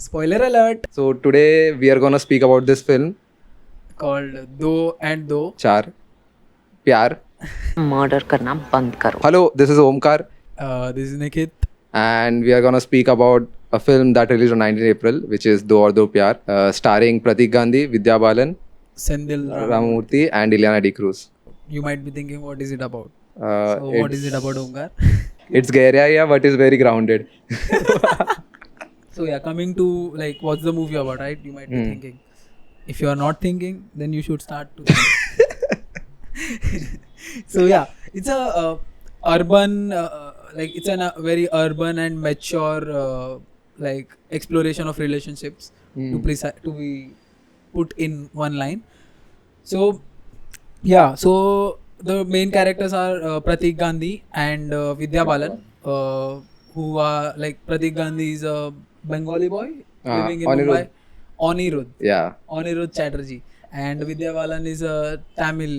Spoiler alert. So today we are gonna speak about this film, Called Do and Do. Char Pyar. Murder करना बंद करो. Hello, this is Omkar, This is Nikhit. and we are gonna speak about a film that released on 19 April, which is Do Pyaar, starring Pratik Gandhi, Vidya Balan, Sendhil. Ramurthy, and Ileana Cruz. You might be thinking, what is it about? Uh, So, what is it about, Omkar? It's Garia, but it's very grounded. So, yeah, coming to like, what's the movie about, right? You might be thinking. If you are not thinking, then you should start to think. So, yeah, it's a urban, like, it's a very urban and mature, like, exploration of relationships to be put in one line. So, yeah, so the main characters are Pratik Gandhi and Vidya Balan, who are like Pratik Gandhi is a Bengali boy living in Anirudh. Mumbai. Anirudh. Yeah, Anirudh Chatterjee. And Vidya Balan is a Tamil.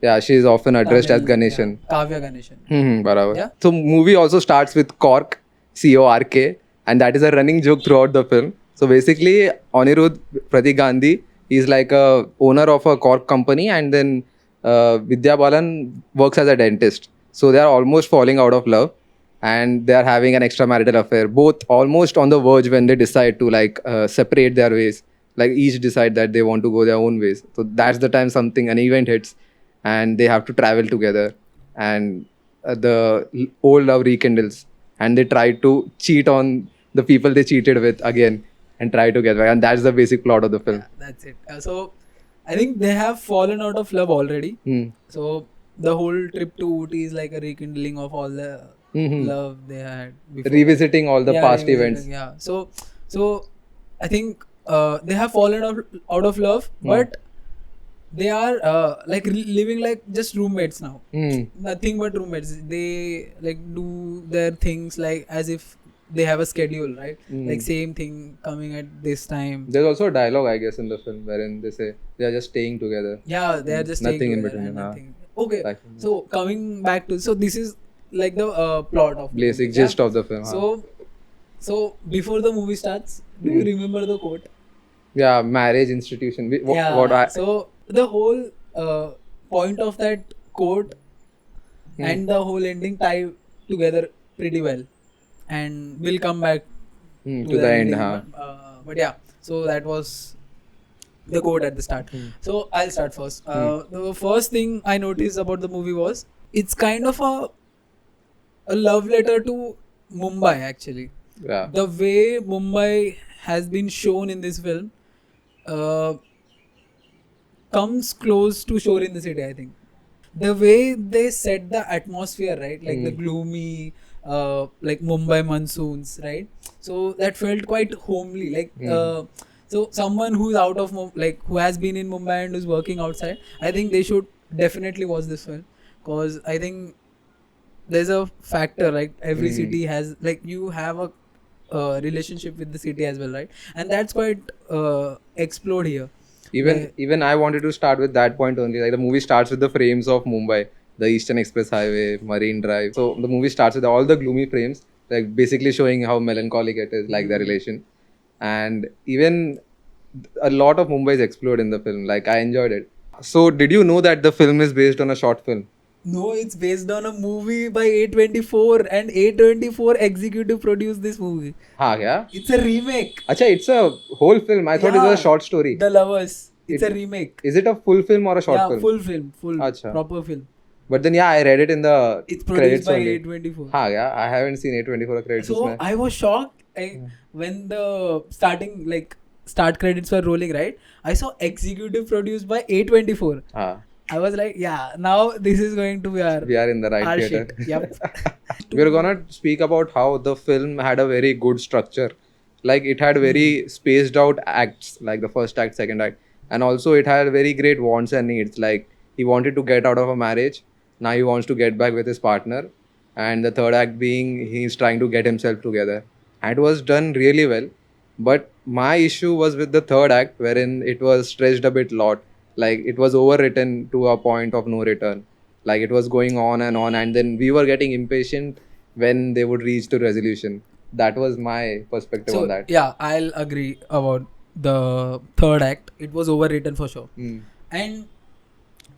yeah, she is often addressed as Tamil, Ganeshan. yeah, Kavya Ganeshan. Barabar. Yeah. So movie also starts with Cork, Cork, and that is a running joke throughout the film. So basically, Anirudh Pratik Gandhi is like a owner of a cork company, and then Vidya Balan works as a dentist. So they are almost falling out of love, and they are having an extramarital affair. Both almost on the verge when they decide to separate their ways. Like each decide that they want to go their own ways. So that's the time an event hits, and they have to travel together, and the old love rekindles, and they try to cheat on the people they cheated with again and try to get back. And that's the basic plot of the film. That's it. So I think they have fallen out of love already. So the whole trip to Ooty is like a rekindling of all the love they had before. Revisiting all the past revisiting, events. Yeah. So I think they have fallen out of love, but they are living like just roommates now. Nothing but roommates. They like do their things like as if they have a schedule, right? Like same thing coming at this time. There's also a dialogue, I guess, in the film wherein they say they are just staying together. Yeah, they are just Nothing staying in together between, and huh? nothing. Okay, Like- so coming back to this is like the plot of the Basic movie, gist of the film. So before the movie starts, do you remember the quote? Yeah, marriage institution. Yeah. So the whole point of that quote and the whole ending tie together pretty well, and we'll come back to the end, ending, huh? but yeah, so that was the quote at the start. So I'll start first. The first thing I noticed about the movie was it's kind of a love letter to Mumbai actually. Yeah. The way Mumbai has been shown in this film comes close to Shore in the City, I think. The way they set the atmosphere, right? Like the gloomy, like Mumbai monsoons, right? So that felt quite homely. Like, so someone who's out of, who has been in Mumbai and is working outside, I think they should definitely watch this film. Because I think there's a factor, like every city has, like you have a relationship with the city as well, right? And that's quite explored here. Even I wanted to start with that point only. Like the movie starts with the frames of Mumbai, the Eastern Express Highway, Marine Drive. So the movie starts with all the gloomy frames, like basically showing how melancholic it is, like their relation. And even a lot of Mumbai is explored in the film. Like I enjoyed it. So did you know that the film is based on a short film? No, it's based on a movie by A24 and A24 executive produced this movie. Ha, yeah. It's a remake. Acha, it's a whole film. I thought it was a short story. The Lovers. It's a remake. Is it a full film or a short film? Full film. Full Acha. proper film. But then I read it in the It's credits produced by only. A24. Ha, yeah. I haven't seen A24 credits. So I was shocked when the start credits were rolling, right? I saw executive produced by A24. Ha. I was like, yeah, now this is going to be We are in the right our theater. shit. Yep. We're gonna speak about how the film had a very good structure. Like it had very spaced out acts, like the first act, second act. And also it had very great wants and needs. Like he wanted to get out of a marriage. Now he wants to get back with his partner. And the third act being he's trying to get himself together. And it was done really well. But my issue was with the third act, wherein it was stretched a bit lot. Like it was overwritten to a point of no return. Like it was going on, and then we were getting impatient when they would reach the resolution. that was my perspective on that. Yeah, I'll agree about the third act. It was overrated for sure. And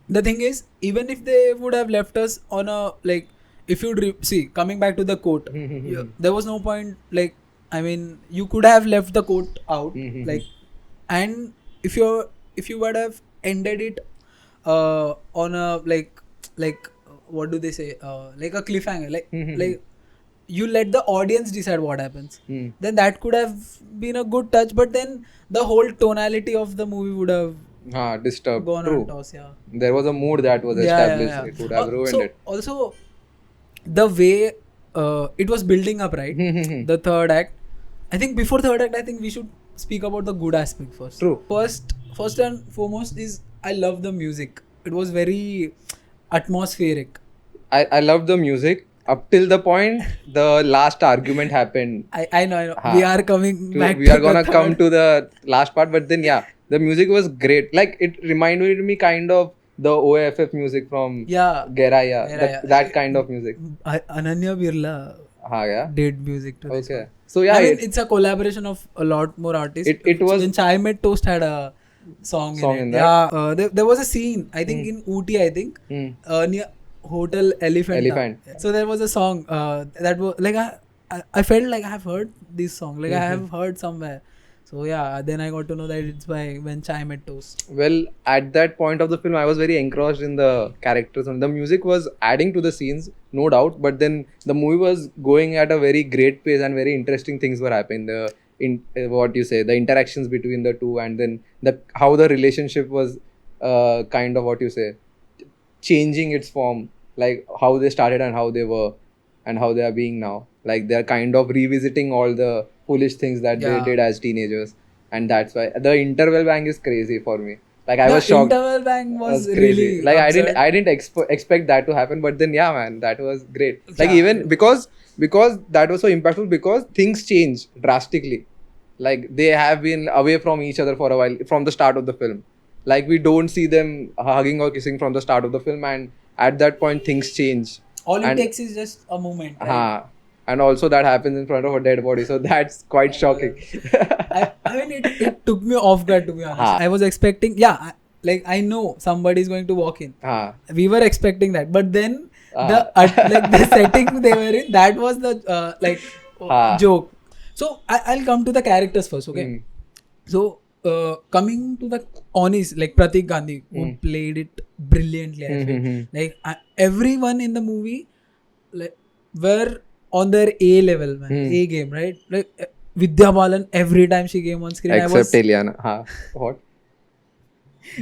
the thing is, even if they would have left us on a like, if you see, coming back to the quote, there was no point. Like, I mean, you could have left the quote out, like, and if you would have ended it on a like what do they say, like a cliffhanger, like you let the audience decide what happens, then that could have been a good touch. But then the whole tonality of the movie would have disturbed. gone True. on toss. Yeah, There was a mood that was established. It would have ruined it. Also, the way it was building up, right? The third act. I think before third act, I think we should speak about the good aspect first. True. First and foremost is I love the music. It was very atmospheric. I loved the music up till the point the last argument happened. I know. We are coming back. We are gonna come to the last part, but then the music was great. Like it reminded me kind of the OFF music from Geraya. That kind of music. Ananya Birla did music to this. Okay. So I mean, it's a collaboration of a lot more artists. It was when Chai Met Toast had a song in that. Yeah, there was a scene. I think in Ooty. I think near Hotel Elephant. So there was a song that was like I felt like I have heard this song. Like I have heard somewhere. So then I got to know that it's by When Chai Met Toast. Well, at that point of the film, I was very engrossed in the characters, and the music was adding to the scenes, no doubt. But then the movie was going at a very great pace, and very interesting things were happening. The interactions between the two, and then how the relationship was kind of changing its form, like how they started and how they were, and how they are being now. Like they're kind of revisiting all the foolish things that they did as teenagers, and that's why the interval bang is crazy for me. Like I was shocked. The interval bang was really like absurd. I didn't expect that to happen, but then man, that was great. Like even because that was so impactful, because things change drastically. Like they have been away from each other for a while from the start of the film. Like we don't see them hugging or kissing from the start of the film, and at that point things change. All it takes is just a moment. Right? And also that happens in front of a dead body, so that's quite shocking. I mean, it took me off guard, to be honest. I was expecting, I know somebody is going to walk in. We were expecting that, but then the setting they were in, that was the joke. So I'll come to the characters first, okay? So coming to the Onis, like Pratik Gandhi, who played it brilliantly, I feel. Like everyone in the movie were on their A level, man. A game, right? Like Vidya Balan, every time she came on screen, except Ileana. What?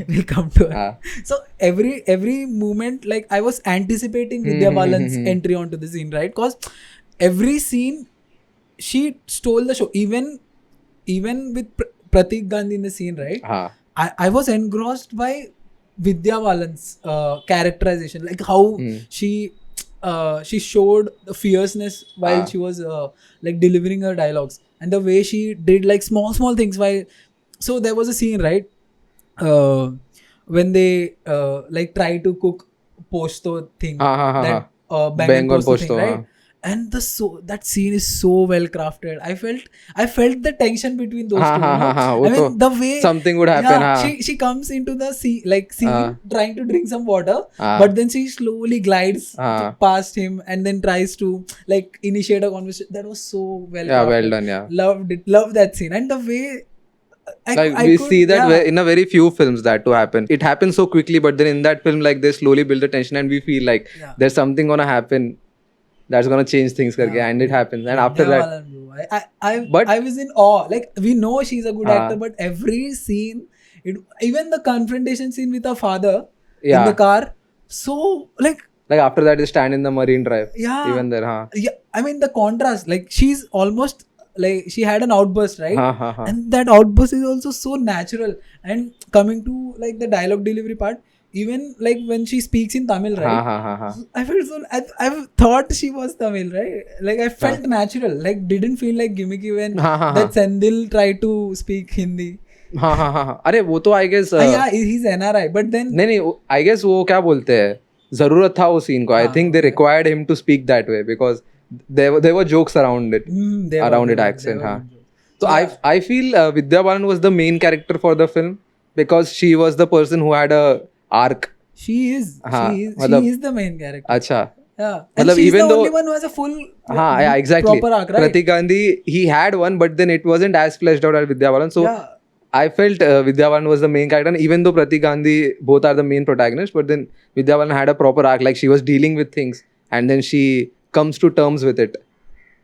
We'll come to her. So every moment, like I was anticipating Vidya Balan's entry onto the scene, right? Because every scene she stole the show. Even with Pratik Gandhi in the scene, right? I was engrossed by Vidya Balan's characterization, like how she showed the fierceness while she was like delivering her dialogues, and the way she did like small things. So there was a scene, right, when they like try to cook posto thing, that Bengal posto thing, right? And that scene is so well crafted. I felt the tension between those two. I mean, the way something would happen. She comes into the scene trying to drink some water, but then she slowly glides past him and then tries to like initiate a conversation. That was so well crafted. Well done. Yeah, loved that scene, and the way. We see that in a very few films that to happen. It happens so quickly, but then in that film, like they slowly build the tension, and we feel like there's something gonna happen that's gonna change things, and it happens. And after that, I was in awe. Like we know she's a good actor, but every scene, even the confrontation scene with her father in the car, so like after that they stand in the Marine Drive. Even there, I mean the contrast. Like she's almost like she had an outburst, right? And that outburst is also so natural. And coming to like the dialogue delivery part. Even like when she speaks in Tamil, right? I felt so. I thought she was Tamil, right? Like I felt natural. Like didn't feel like gimmicky when that Sendhil tried to speak Hindi. अरे वो तो I guess he's NRI, but then नहीं I guess वो क्या बोलते हैं, जरूरत था वो सीन को. I think they required him to speak that way because there were jokes around it, They were around it good, accent. they were Huh? good jokes. So I feel Vidya Balan was the main character for the film because she was the person who had a arc. She is मतलब- the main character. Acha. Yeah, and मतलब she's even the though- only one who has a full Yeah, exactly. proper arc, right? Pratik Gandhi, he had one, but then it wasn't as fleshed out as Vidya Balan. So yeah, I felt Vidya Balan was the main character, and even though Pratik Gandhi both are the main protagonists, but then Vidya Balan had a proper arc, like she was dealing with things, and then she comes to terms with it,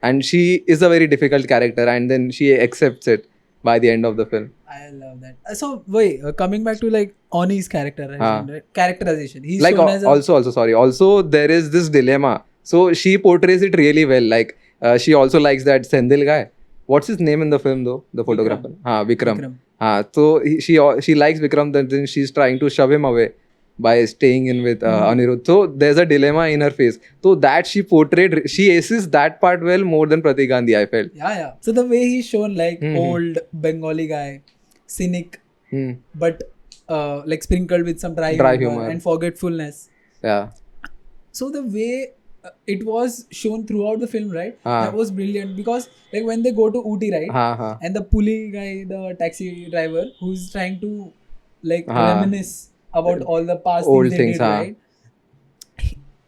and she is a very difficult character, and then she accepts it by the end of the film. I love that. So wait, coming back to like Oni's character, right? Characterization. He's Like shown as a also there is this dilemma. So she portrays it really well. Like she also likes that Sendhil guy. What's his name in the film though? The photographer. Vikram. So she likes Vikram, then she's trying to shove him away by staying in with Anirudh. So there's a dilemma in her face. So that she portrayed, she aces that part well more than Pratik Gandhi, I felt. Yeah. So the way he's shown, like old Bengali guy, cynic, but like sprinkled with some dry humor and forgetfulness. Yeah. So the way it was shown throughout the film, right? That was brilliant because like when they go to Ooty, right? And the pulley guy, the taxi driver, who's trying to like reminisce about all the past old things they things, did, right?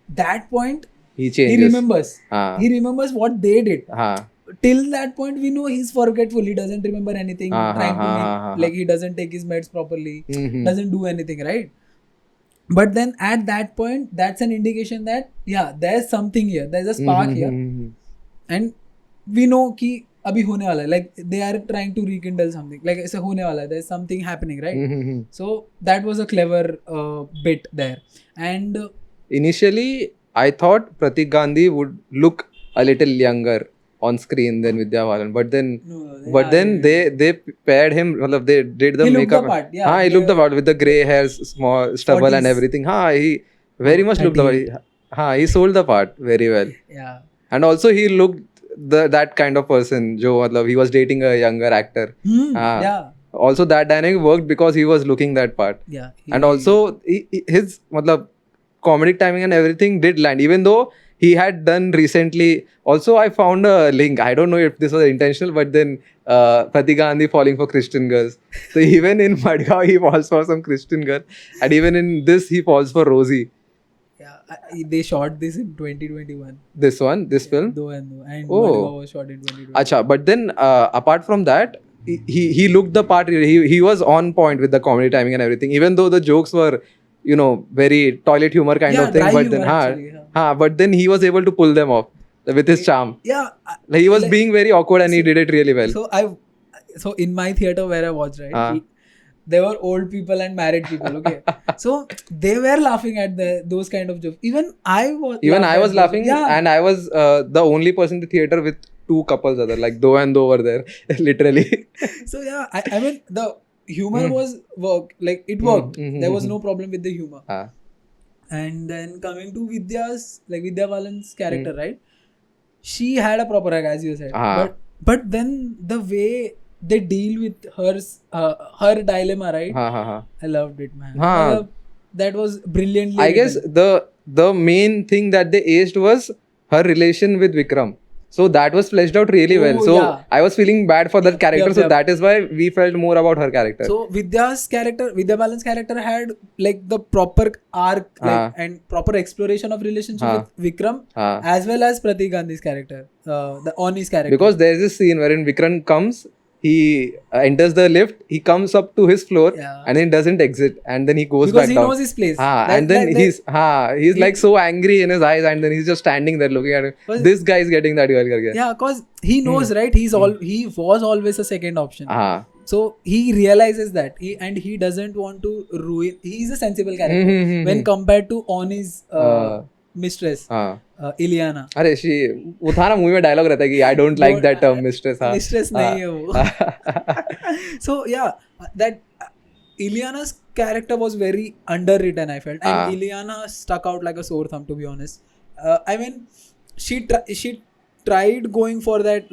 That point, he changes. he remembers. He remembers what they did. Till that point, we know he's forgetful. He doesn't remember anything. Trying to like he doesn't take his meds properly. Doesn't do anything, right? But then at that point, that's an indication that there's something here. There's a spark here, and we know कि अभी होने वाला है. Like they are trying to rekindle something. Like ऐसा होने वाला है. There's something happening, right? So that was a clever bit there. And initially, I thought Pratik Gandhi would look a little younger on screen than Vidya Balan, but then they paired him. Matlab they did the he makeup. Looked the part, yeah. He looked the part with the grey hairs, small stubble 40s. and everything. He very much looked the part. He sold the part very well. Yeah. And also he looked that kind of person. Jo, matlab, he was dating a younger actor. Yeah. Also that dynamic worked because he was looking that part. Yeah. And also his matlab, comedic timing and everything did land, even though he had done recently. Also, I found a link. I don't know if this was intentional, but then Pratik Gandhi falling for Christian girls. So even in Madgaon, he falls for some Christian girl, and even in this, he falls for Rosie. Yeah, they shot this in 2021. This film. Do and Madgaon was shot in 2021. Acha, but then apart from that, he looked the part. He was on point with the comedy timing and everything. Even though the jokes were, very toilet humor kind of thing, but then but then he was able to pull them off with his charm. Yeah, like he was being very awkward and he did it really well. So in my theater where I watched, right, there were old people and married people. Okay, so they were laughing at those kind of jokes. Even I was laughing, and I was the only person in the theater with two couples other, like Do and Do were there, literally. So yeah, I mean the humor was it worked. There was no problem with the humor. And then coming to Vidya Balan's character, right? She had a proper arc, as you said. But then the way they deal with her dilemma, right? I loved it, man. That was brilliantly I written. guess the main thing that they aced was her relation with Vikram. So that was fleshed out really well. So I was feeling bad for that character. So that is why we felt more about her character. So Vidya Balan's character had like the proper arc and proper exploration of relationship with Vikram as well as Pratik Gandhi's character, the Oni's character. Because there is this scene wherein Vikram comes, he enters the lift, he comes up to his floor and then doesn't exit, and then he goes because back he down. knows his place. And then he's like so angry in his eyes, and then he's just standing there looking at him. This guy is getting that girl. Yeah, because he knows, right? He was always a second option. So he realizes that he doesn't want to ruin. He's a sensible character when compared to Oni's mistress, Ileana. अरे वो था ना movie में dialogue रहता है कि I don't like that term mistress. Mistress नहीं है वो. So yeah, that Ileana's character was very underwritten, I felt, and Ileana stuck out like a sore thumb, to be honest. I mean, she tried going for that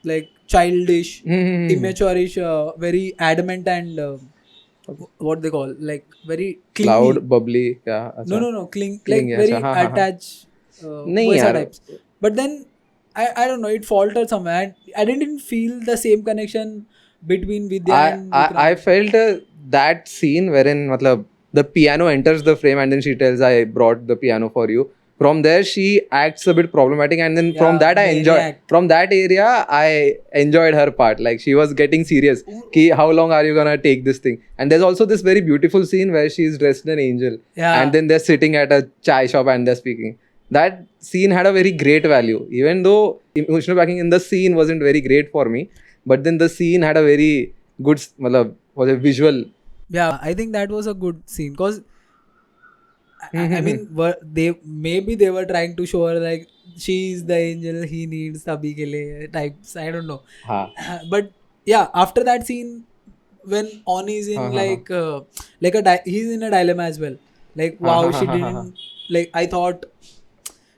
like childish, immature-ish, very adamant and what they call like very clingy. Loud, bubbly, No, cling like very attached types. But then I don't know, it faltered somewhere. I didn't feel the same connection between Vidya and I felt that scene wherein matlab, the piano enters the frame and then she tells, I brought the piano for you. From there, she acts a bit problematic, and then from that, I enjoyed. maniac. From that area, I enjoyed her part. Like, she was getting serious. Ki, how long are you gonna take this thing? And there's also this very beautiful scene where she's dressed in an angel, and then they're sitting at a chai shop and they're speaking. That scene had a very great value, even though emotional backing in the scene wasn't very great for me. But then the scene had a very good, was a visual. Yeah, I think that was a good scene because I mean, they were trying to show her like she's the angel he needs sabhi ke liye types. I don't know, but yeah, after that scene when Oni is in he's in a dilemma as well. Like wow, she didn't like. I thought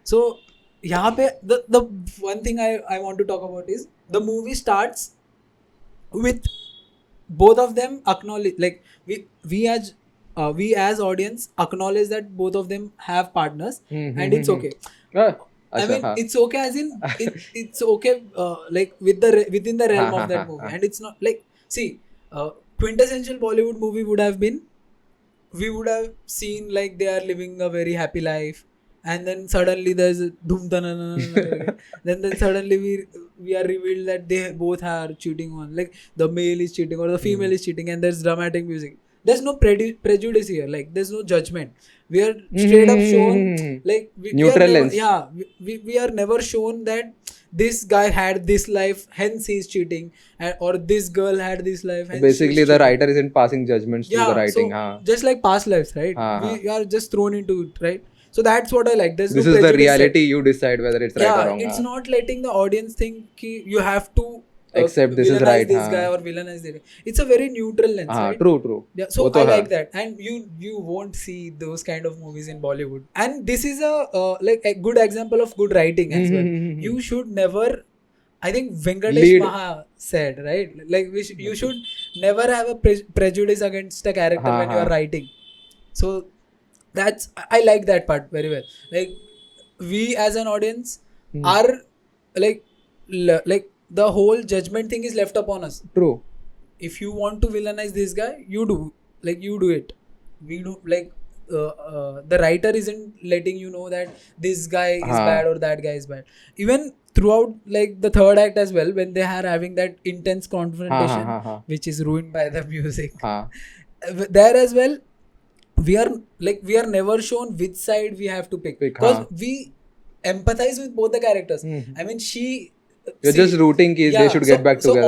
so. यहाँ पे the one thing I want to talk about is the movie starts with both of them acknowledge, like we as audience acknowledge that both of them have partners, and it's okay. I mean, it's okay as in it's okay like within the realm of that movie, and it's not like, see, quintessential Bollywood movie would have been, we would have seen like they are living a very happy life, and then suddenly there's doom then suddenly we are revealed that they both are cheating on, like the male is cheating or the female is cheating, and there's dramatic music. There's no prejudice here, like there's no judgment. We are straight up shown like neutral lens. We are never shown that this guy had this life, hence he's cheating, or this girl had this life. Hence basically, the writer isn't passing judgments to the writing. So just like past lives, right? We are just thrown into it, right? So that's what I like. This is the reality. You decide whether it's right or wrong. It's not letting the audience think you have to accept this is right. This guy or villainize this guy. It's a very neutral lens, right? True. Yeah, so I like that, and you won't see those kind of movies in Bollywood. And this is a like a good example of good writing as well. You should never. I think Venkatesh Maha said, right? Like you should never have a prejudice against a character when you are writing. So that's, I like that part very well. Like we as an audience are like the whole judgment thing is left upon us. True. If you want to villainize this guy, you do it. We do, like the writer isn't letting you know that this guy is bad or that guy is bad. Even throughout like the third act as well, when they are having that intense confrontation, which is ruined by the music, there as well, we are never shown which side we have to pick, because we empathize with both the characters. I mean, you're just rooting they should get back together.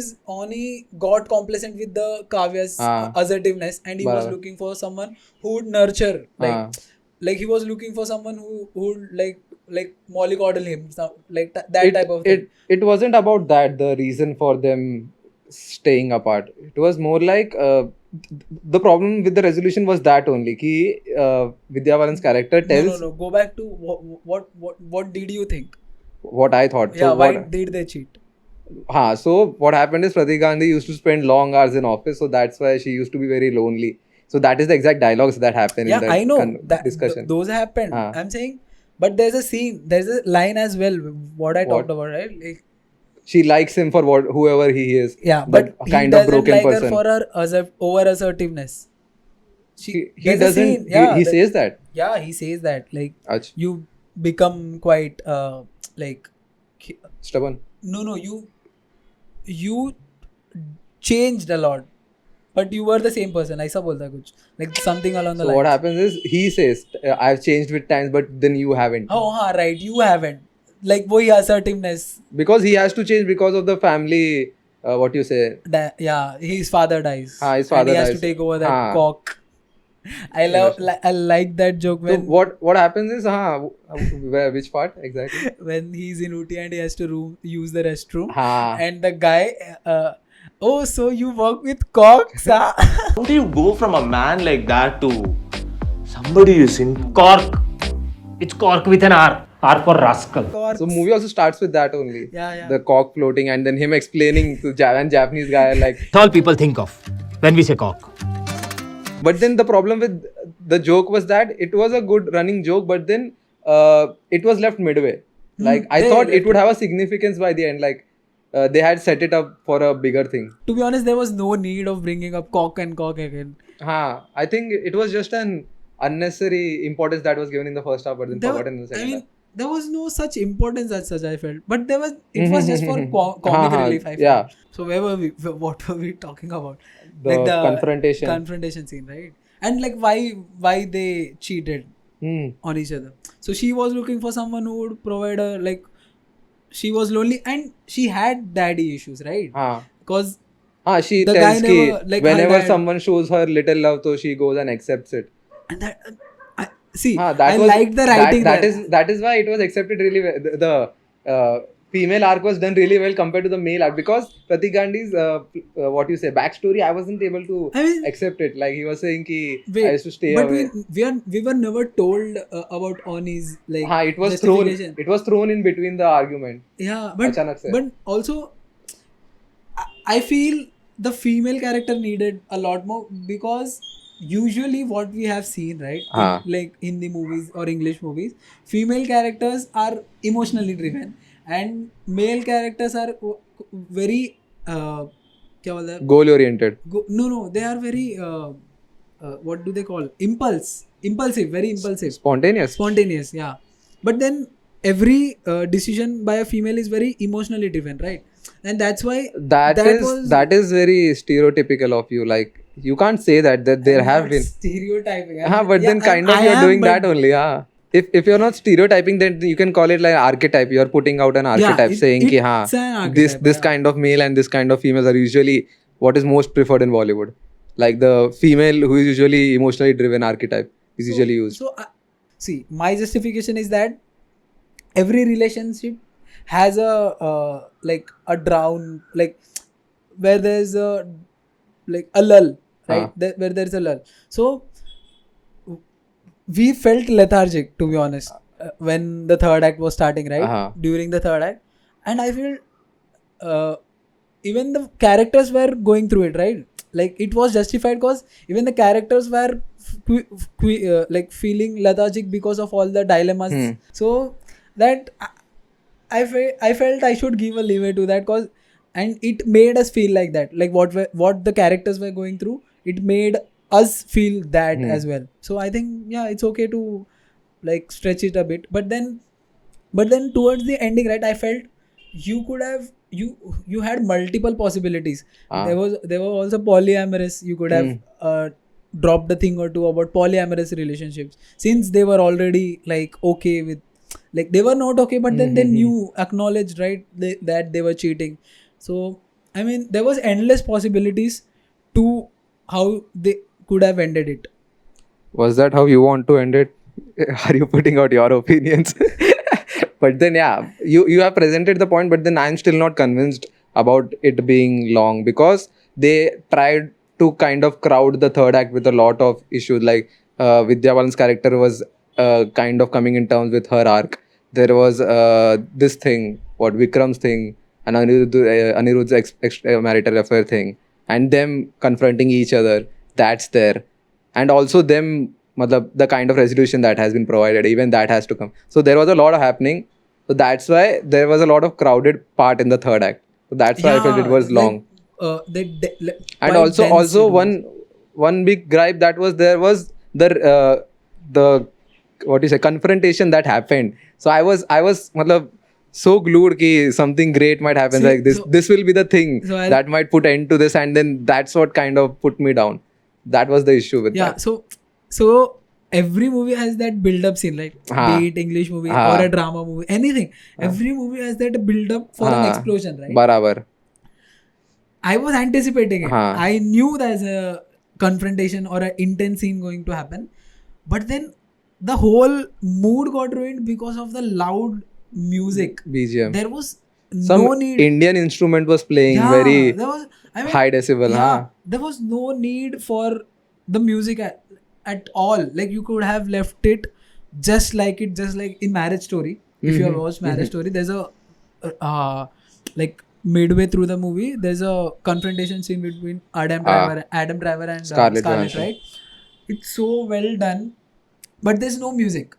So Oni got complacent with the Kavya's assertiveness, and he was looking for someone who would nurture, like he was looking for someone who would like mollycoddle him, like that type of thing. It wasn't about that, the reason for them staying apart. It was more like the problem with the resolution was that only ki Vidya Balan's character tells. No, go back to what did you think? What I thought. Yeah, so why did they cheat? So what happened is Pratik Gandhi used to spend long hours in office, so that's why she used to be very lonely. So that is the exact dialogues that happened in the discussion. Those happened. I'm saying, but there's a line as well, what I talked about, right? Like, she likes him for whoever he is. Yeah, but kind of broken person. Her for her over assertiveness. He doesn't. He says that. Yeah, he says that. Like you become quite like stubborn. No, you changed a lot, but you were the same person. ऐसा बोलता कुछ, like something along the lines. So what happens is he says, "I've changed with times, but then you haven't." Oh, right, you haven't. Like वही assertiveness. Because he has to change because of the family. What you say? His father dies. His father and he dies. has to take over that cock. I like that joke. When so what happens is which part exactly? When he's in Ooty and he has to use the restroom, and the guy oh, so you work with cocks? How do you go from a man like that to somebody is in Cork? It's Cork with an R. R for rascal. So movie also starts with that only. Yeah. The cock floating, and then him explaining to Japanese guy like. It's all people think of when we say cock. But then the problem with the joke was that it was a good running joke, but then it was left midway. Like I They thought it left would have a significance by the end. Like they had set it up for a bigger thing. To be honest, there was no need of bringing up cock and cock again. I think it was just an unnecessary importance that was given in the first half, but then forgotten in the second half. There was no such importance as such, I felt. But it was just for comic relief, I felt. Yeah. So where were we? What were we talking about? The confrontation scene, right? And like why they cheated on each other. So she was looking for someone who would provide her, like, she was lonely and she had daddy issues, right? Because she the tells guy ki never, like, whenever her dad- someone shows her little love, so she goes and accepts it. and that I That was, liked the writing that is why it was accepted really well. The female arc was done really well compared to the male arc, because Pratik Gandhi's backstory, I wasn't able to accept it. Like he was saying ki I used to stay away. we were never told about Oni's, like, it was thrown. It was thrown in between the argument. Yeah, Achanak se. but also I feel the female character needed a lot more, because usually what we have seen, right, like Hindi movies or English movies, female characters are emotionally driven and male characters are very Goal oriented. no, they are very what do they call, impulsive, very impulsive, spontaneous, yeah. But then every decision by a female is very emotionally driven, right? And that's why that is very stereotypical of you. Like you can't say that there have been stereotyping. But then kind of you're doing that only. If you're not stereotyping, then you can call it like archetype. You're putting out an archetype, saying ki this kind of male and this kind of females are usually what is most preferred in Bollywood. Like the female who is usually emotionally driven archetype is usually used. So see, my justification is that every relationship has a like a drown, like where there's a lull, right? Where there's a lull. So we felt lethargic, to be honest, when the third act was starting, right? During the third act, and I feel even the characters were going through it, right? Like it was justified because even the characters were like feeling lethargic because of all the dilemmas. So that I felt I should give a leeway to that, cause, and it made us feel like that, like what the characters were going through, it made us feel that as well. So I think it's okay to like stretch it a bit, but then towards the ending, right, I felt you could have you had multiple possibilities. There were also polyamorous. You could have dropped a thing or two about polyamorous relationships, since they were already like okay with, like they were not okay, but then they knew, acknowledged, right, that they were cheating. So I mean, there was endless possibilities to how they could have ended it. Was that how you want to end it? Are you putting out your opinions? But then you have presented the point, but then I'm still not convinced about it being long, because they tried to kind of crowd the third act with a lot of issues. Like Vidya Balan's character was kind of coming in terms with her arc. There was this thing, Vikram's thing, and Anirudh's extramarital affair thing, and them confronting each other. That's there, and also them, the kind of resolution that has been provided, even that has to come. So there was a lot of happening. So that's why there was a lot of crowded part in the third act. So that's why I felt it was long. And also one big gripe that was there was the confrontation that happened. So I was so glued ki something great might happen. This will be the thing that might put end to this, and then that's what kind of put me down. That was the issue with that. So every movie has that build-up scene, like be it English movie or a drama movie, anything. Every movie has that build-up for an explosion, right? Barabar. I was anticipating it. I knew there's a confrontation or an intense scene going to happen, but then the whole mood got ruined because of the loud music. BGM. There was some no need. Indian instrument was playing very high decibel. There was no need for the music at all. Like you could have left it just like in Marriage Story. If you have watched Marriage Story, there's a like midway through the movie, there's a confrontation scene between Adam Driver and Scarlett, right? It's so well done, but there's no music.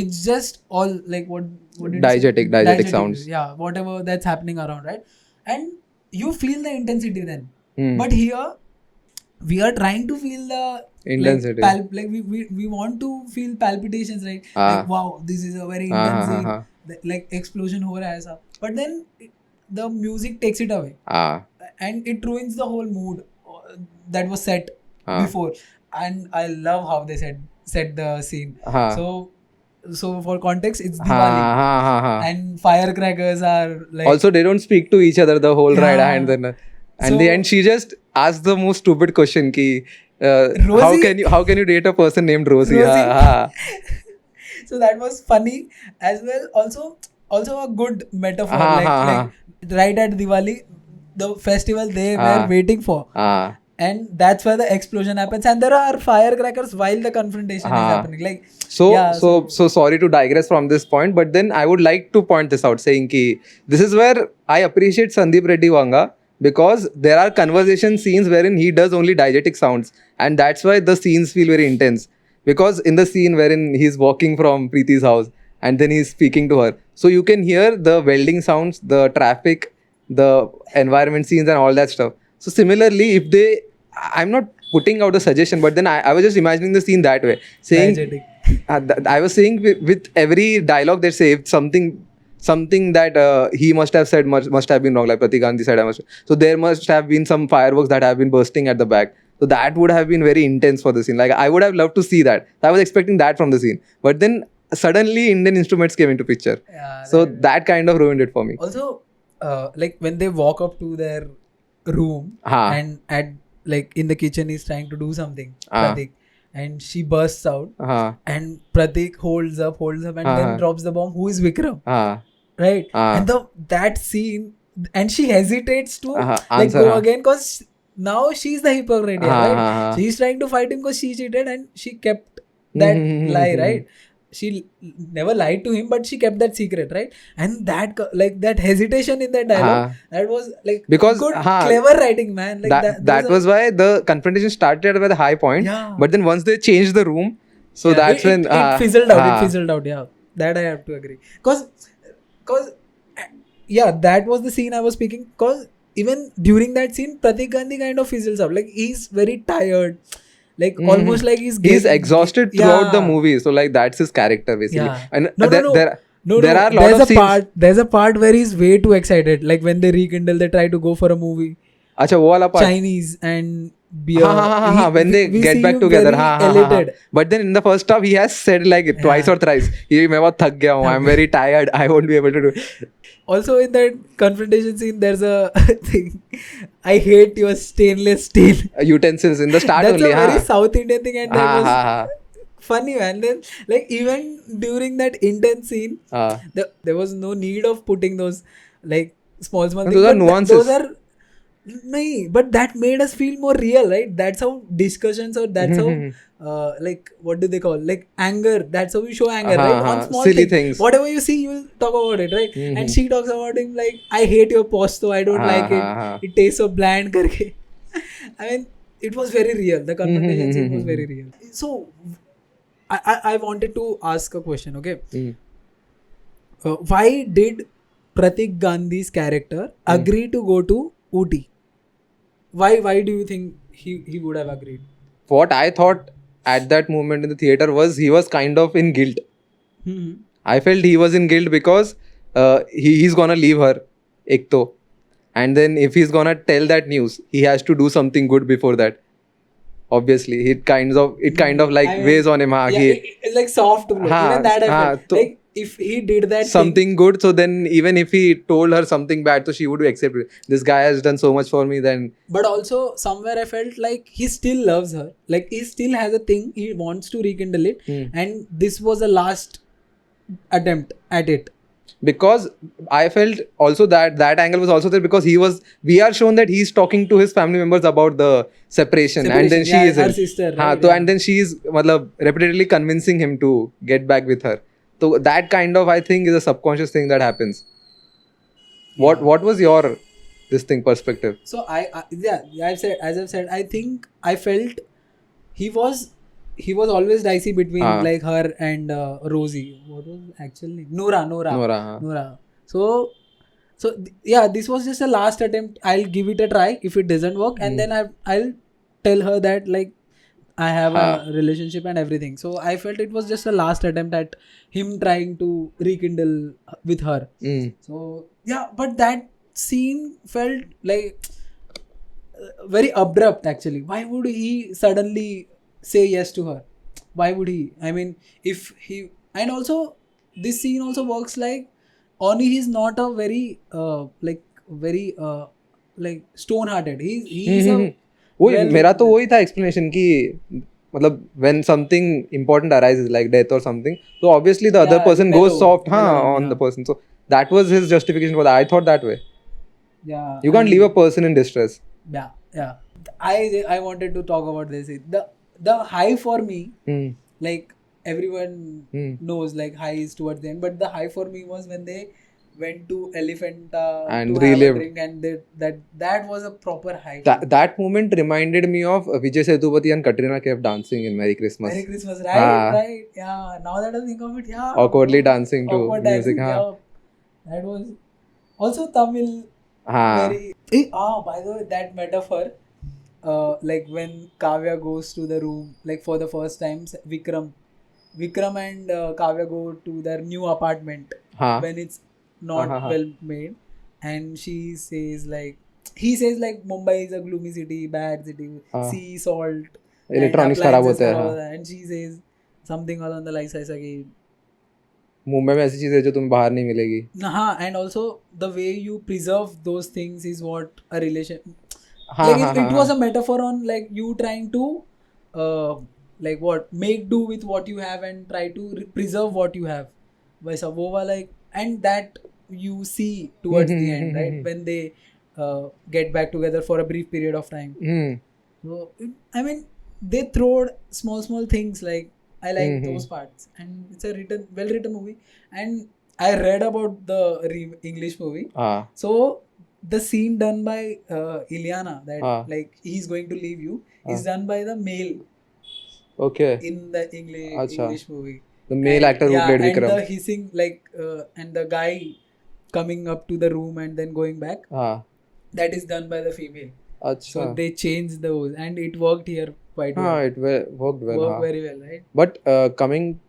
it's just all like what did you say? Diegetic sounds. Yeah, whatever that's happening around, right? And you feel the intensity then. But here we are trying to feel the Intensity. like we want to feel palpitations, right? Like wow, this is a very intense scene. Like explosion ho raha hai aisa. But then the music takes it away. And it ruins the whole mood that was set before. And I love how they set the scene. So for context, it's Diwali. And firecrackers are like... Also, they don't speak to each other the whole ride. And then the end, she just asks the most stupid question ki, how can you date a person named Rosie? So that was funny as well. Also a good metaphor. Like right at Diwali, the festival they were waiting for. And that's where the explosion happens. And there are firecrackers while the confrontation is happening. Like So sorry to digress from this point, but then I would like to point this out, saying ki this is where I appreciate Sandeep Reddy Vanga, because there are conversation scenes wherein he does only diegetic sounds, and that's why the scenes feel very intense. Because in the scene wherein he's walking from Preeti's house and then he's speaking to her, so you can hear the welding sounds, the traffic, the environment scenes and all that stuff. So similarly, I'm not putting out a suggestion, but then I was just imagining the scene that way, saying I was saying with every dialogue they say something that he must have said must have been wrong, like Pratik Gandhi said. So there must have been some fireworks that have been bursting at the back. So that would have been very intense for the scene. Like I would have loved to see that. I was expecting that from the scene, but then suddenly Indian instruments came into picture. So that kind of ruined it for me. Also, like when they walk up to their room and like in the kitchen he's trying to do something, Pratik, and she bursts out and Pratik holds up and then drops the bomb. Who is Vikram? Right? And that scene, and she hesitates to like go again because now she's the hypocrite, right? She's trying to fight him because she cheated and she kept that lie, right? She never lied to him, but she kept that secret, right? And that hesitation in that dialogue, that was like because good, clever writing, man. Like that was why the confrontation started at a high point. But then once they changed the room, so that's when it fizzled out. It fizzled out. Yeah, that I have to agree. Cause that was the scene I was speaking. Cause even during that scene, Pratik Gandhi kind of fizzles out. Like he's very tired. Like almost like he's exhausted throughout the movie. So like that's his character basically. And there are a lot of scenes. There's a part where he's way too excited. Like when they rekindle, they try to go for a movie. Acha, wo wala part. Chinese and beer. When they get back together. But then in the first half, he has said like twice or thrice, "Main bahut thak gaya hu. I'm very tired. I won't be able to do it." Also in that confrontation scene, there's a thing. I hate your stainless steel utensils in the start. That's only. That's a very South Indian thing, and that was funny, man. Then like even during that intense scene, there was no need of putting those like small things. Those are nuances. Those are but that made us feel more real, right? That's how discussions, or that's how like what do they call, like anger, that's how we show anger, right? On small silly things. Whatever you see, you will talk about it, right? And she talks about him like, I hate your posto, I don't like it, it tastes so bland karke. I mean, it was very real. The confrontation scene was very real. So I wanted to ask a question, okay? Why did Pratik Gandhi's character agree to go to Ooty? Why do you think he would have agreed? What I thought at that moment in the theater was he was kind of in guilt. I felt he was in guilt because he's gonna leave her, ekto, and then if he's gonna tell that news, he has to do something good before that. Obviously, it kind of like weighs on him. It's like soft. Even that I felt. Like if he did that something good, so then even if he told her something bad, so she would accept it. This guy has done so much for me, then. But also somewhere I felt like he still loves her. Like he still has a thing. He wants to rekindle it, and this was a last attempt at it. Because I felt also that angle was also there, because we are shown that he's talking to his family members about the separation and then she is her sister, right? And then she is repeatedly convincing him to get back with her. So that kind of, I think, is a subconscious thing that happens. What was your perspective? So I've said, I think I felt he was he was always dicey between हाँ. like her and Rosie. What was actual name? Nora. हाँ. Nora. So yeah, this was just a last attempt. I'll give it a try. If it doesn't work, and then I'll tell her that like I have a relationship and everything. So I felt it was just a last attempt at him trying to rekindle with her. So yeah, but that scene felt like very abrupt actually. Why would he suddenly say yes to her? Why would he? I mean, if he, and also this scene also works like Oni is not a very like stone hearted. He's a वही well- मेरा तो वही था explanation कि मतलब when something important arises like death or something, so obviously the other Yeah, person mellow, goes soft mellow, on yeah. the person. So that was his justification for that. I thought that way. yeah. You can't leave a person in distress. Yeah. I wanted to talk about this. The high for me, like everyone knows, like high is towards the end, but the high for me was when they went to Elephanta And to relived. have a drink, and that was a proper high. That moment reminded me of Vijay Sethupathi and Katrina Kaif dancing in Merry Christmas. Merry Christmas, right? Yeah. Now that I think of it, yeah. Awkwardly dancing to Awkward music. dancing, yeah. That was also Tamil. हाँ. By the way, that metaphor, like when Kavya goes to the room, like for the first time, Vikram and Kavya go to their new apartment हाँ. when it's not well made, and he says like Mumbai is a gloomy city, bad city, sea salt, Electronics and खराब appliances होते हैं. खराब हाँ. होता है, and she says something along the lines ऐसा कि मुंबई में ऐसी चीजें हैं जो तुम्हें बाहर नहीं मिलेगी. and also the way you preserve those things is what a relation. हाँ, Like हाँ, it हाँ, was a metaphor on like you trying to like what make do with what you have and try to preserve what you have. वैसा वो वाला एक, and that you see towards the end, right, when they get back together for a brief period of time. So I mean they throw small things like I like those parts, and it's a well written movie. And I read about the English movie. So the scene done by Ileana that like he's going to leave you is done by the male Okay. in the English movie. The male actor who played and Vikram. the hissing like and the guy coming up to the room and then going back, that is done by the female. So they changed those, and it worked here quite well. It worked well. Worked very well, right? But coming,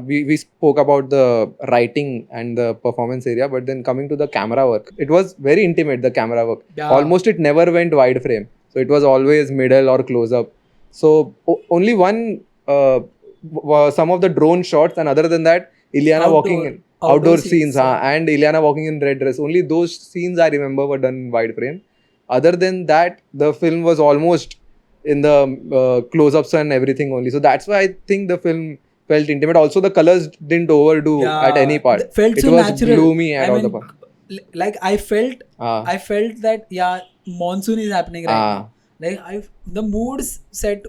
we spoke about the writing and the performance area, but then coming to the camera work, it was very intimate, the camera work. Yeah. Almost it never went wide frame. So it was always middle or close up. So only one, some of the drone shots, and other than that, Ileana walking in outdoor scenes, and Ileana walking in red dress. Only those scenes I remember were done in wide frame. Other than that, the film was almost in the close-ups and everything only. So that's why I think the film felt intimate. Also, the colors didn't overdo at any part. It was natural. gloomy at I all mean, the part. Like I felt that monsoon is happening right now. Like the moods set,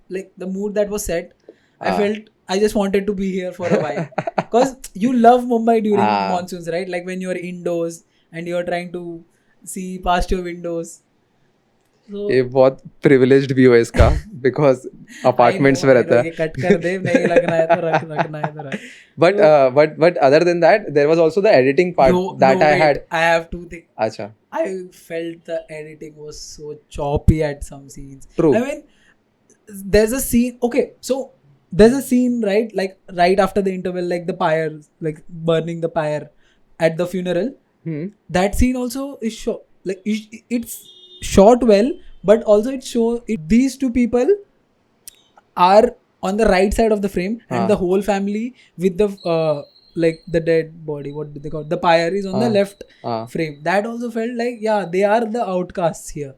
like the mood that was set, I felt I just wanted to be here for a while. Because you love Mumbai during monsoons, right? Like when you're indoors and you're trying to see past your windows. So, ये बहुत privileged view है इसका because apartments में रहता है. Cut कर दे, नहीं लगना है तो रखना है तो रख. But other than that, there was also the editing part I had. I have two things. Acha. I felt the editing was so choppy at some scenes. True. I mean, there's a scene. Okay, so there's a scene right after the interval, like the pyre, like burning the pyre at the funeral. That scene also is it's shot well, but also these two people are on the right side of the frame, and the whole family with the like the dead body, what do they call it? The pyre is on the left frame. That also felt like they are the outcasts here.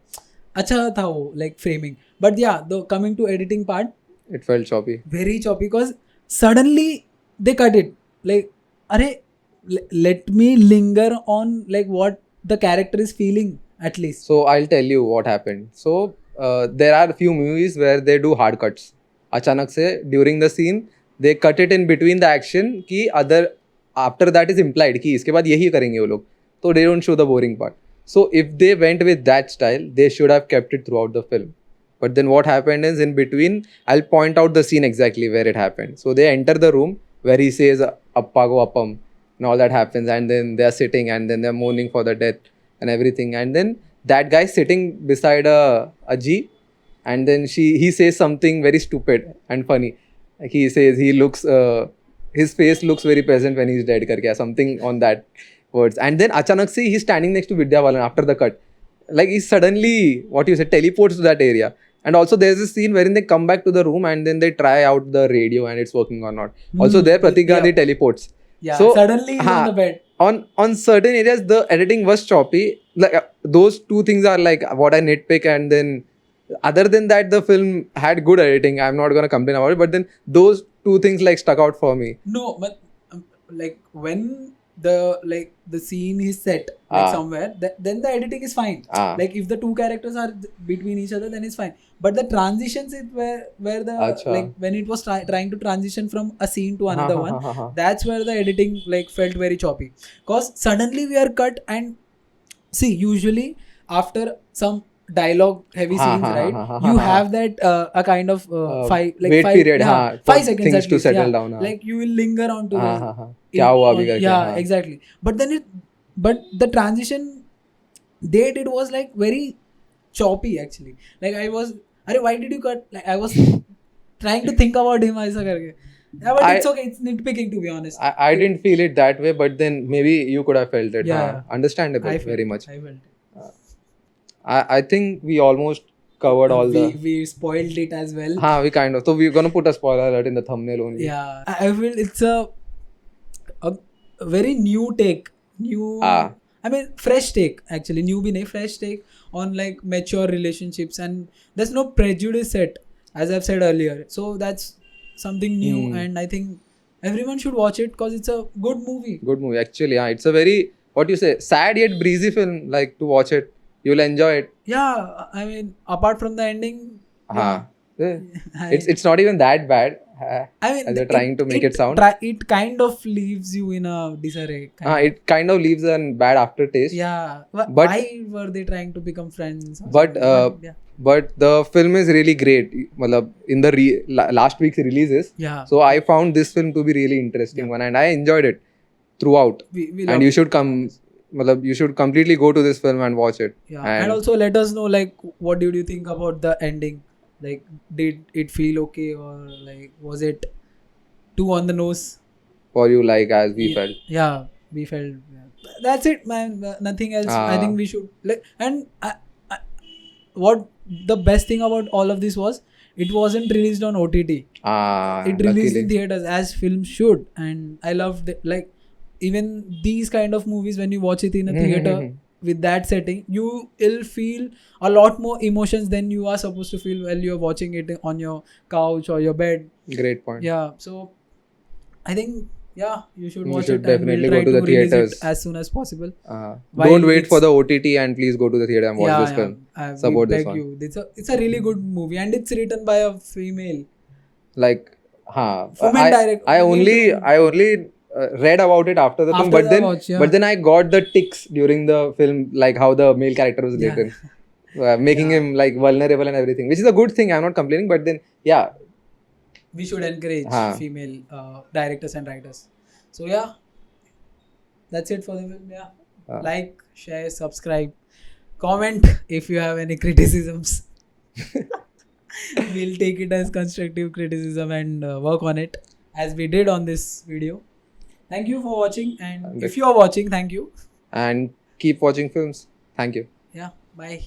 Acha tha wo, like framing. But coming to editing part, it felt choppy. Very choppy, because suddenly they cut it. Like, let me linger on like what the character is feeling at least. So I'll tell you what happened. So there are a few movies where they do hard cuts. अचानक से during the scene they cut it in between the action कि after that is implied कि इसके बाद यही करेंगे वो लोग. So they don't show the boring part. So if they went with that style, they should have kept it throughout the film. But then what happened is, in between, I'll point out the scene exactly where it happened. So they enter the room where he says "Appa go appam" and all that happens, and then they're sitting and then they're mourning for the death and everything, and then that guy sitting beside a G, and then he says something very stupid and funny. Like he says he looks his face looks very pleasant when he's dead karke, something on that words. And then achanak se he's standing next to Vidya Balan after the cut. Like he suddenly, what you say, teleports to that area. And also there's a scene wherein they come back to the room and then they try out the radio and it's working or not. Also there Pratik Gandhi teleports. Yeah, So, suddenly he's on the bed. On certain areas the editing was choppy. Like those two things are like what I nitpick, and then other than that the film had good editing. I'm not gonna complain about it, but then those two things like stuck out for me. No, but like when the scene is set somewhere, then the editing is fine. Like if the two characters are between each other, then it's fine. But the transitions is where the like when it was trying to transition from a scene to another one, that's where the editing like felt very choppy. Cause suddenly we are cut, and see, usually after some dialogue heavy scenes, right, you have that a kind of wait period, 5 seconds things at to least, settle down. like you will linger on to Kya hua abhi karke, exactly. But then the transition they did was like very choppy actually. Like I was, why did you cut? Like I was trying to think about him aisa karke. Yeah, but it's okay. It's nitpicking, to be honest. I didn't feel it that way, but then maybe you could have felt it. Yeah. Understandable, very much. I felt it. I think we almost covered all we spoiled it as well. we kind of. So we're gonna put a spoiler alert in the thumbnail only. Yeah, I feel it's a very new take. I mean, fresh take actually. New bhi nahi, fresh take on like mature relationships, and there's no prejudice set, as I've said earlier. So that's something new, and I think everyone should watch it because it's a good movie. Good movie, actually. Yeah, it's a very, what you say, sad yet breezy film. Like to watch it, you'll enjoy it. Yeah, I mean, apart from the ending, it's not even that bad. I mean, as they're trying to make it sound. It kind of leaves you in a disarray. It kind of leaves a bad aftertaste. Yeah. But why were they trying to become friends? But the film is really great. In the last week's releases. Yeah. So I found this film to be really interesting one, and I enjoyed it throughout. And you should you should completely go to this film and watch it. Yeah. And also let us know, like, what did you think about the ending? Like, did it feel okay, or like was it too on the nose for you, like as we felt? Yeah, we felt. Yeah. That's it, man. Nothing else. I think we should and what the best thing about all of this was, it wasn't released on OTT. It released in theaters as films should, and I loved it. Like, even these kind of movies, when you watch it in a theater with that setting, you will feel a lot more emotions than you are supposed to feel while you're watching it on your couch or your bed. Great point. Yeah, so I think you should watch should it, and definitely we'll try go to to the release theaters it as soon as possible. Don't wait for the OTT, and please go to the theater and watch this film. Support this one. It's a really good movie, and it's written by a female. Like, Woman director. I only read about it after the film, but then I got the tics during the film, like how the male character was written, making him like vulnerable and everything, which is a good thing. I'm not complaining, but then we should encourage female directors and writers. So that's it for the film. Like, share, subscribe, comment if you have any criticisms. We'll take it as constructive criticism and work on it, as we did on this video. Thank you for watching, and if you are watching, thank you. And keep watching films. Thank you. Yeah, bye.